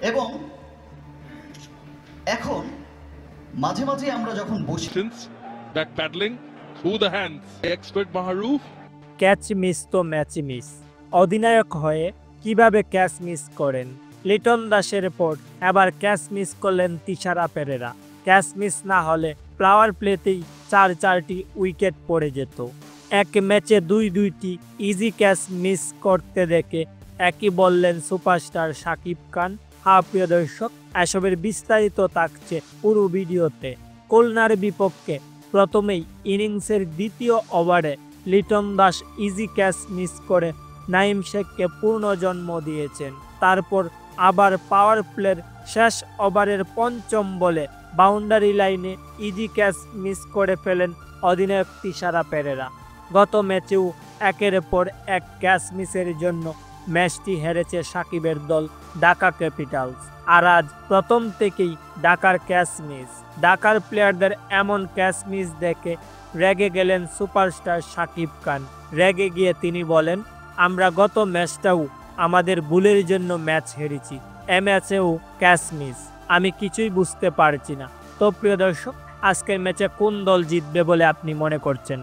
এবং এখন মাঝে মাঝে আমরা যখন বসি back paddling through the hands expert Maharouf catch miss তো ম্যাচ মিস। অধিনায়ক হয়ে কিভাবে ক্যাচ মিস করেন লিটন দাসের পর এবার ক্যাচ মিস করলেন তিশারা পেরেরা। ক্যাচ মিস না হলে পাওয়ার প্লেতেই 4-4টি উইকেট পড়ে যেত। এক ম্যাচে 2-2টি ইজি ক্যাচ মিস করতে দেখে একই বললেন সুপারস্টার শাকিব খান। প্রিয় দর্শক, এসবের বিস্তারিত থাকছে পুরো ভিডিওতে। খুলনার বিপক্ষে প্রথমেই ইনিংসের দ্বিতীয় ওভারে Liton Das easy catch miss করে নাইম শেখকে পূর্ণ জন্ম দিয়েছেন। তারপর আবার পাওয়ার প্লের শেষ ওভারের পঞ্চম বলে বাউন্ডারি লাইনে ইজি ক্যাচ মিস করে ফেলেন অধিনায়ক তিশারা পেরেরা। গত ম্যাচেও একের পর এক ক্যাচ মিসের জন্য ম্যাচটি হেরেছে সাকিবের দল ঢাকা ক্যাপিটালস। আর আজ প্রথম থেকেই ঢাকার ক্যাচ মিস। ঢাকার প্লেয়ারদের এমন ক্যাচ মিস দেখে রেগে গেলেন সুপারস্টার শাকিব খান। রেগে গিয়ে তিনি বলেন, আমরা গত ম্যাচটাও আমাদের ভুলের জন্য ম্যাচ হেরেছি, এ ম্যাচেও ক্যাচ মিস, আমি কিছুই বুঝতে পারছি না। তো প্রিয় দর্শক, আজকের ম্যাচে কোন দল জিতবে বলে আপনি মনে করছেন?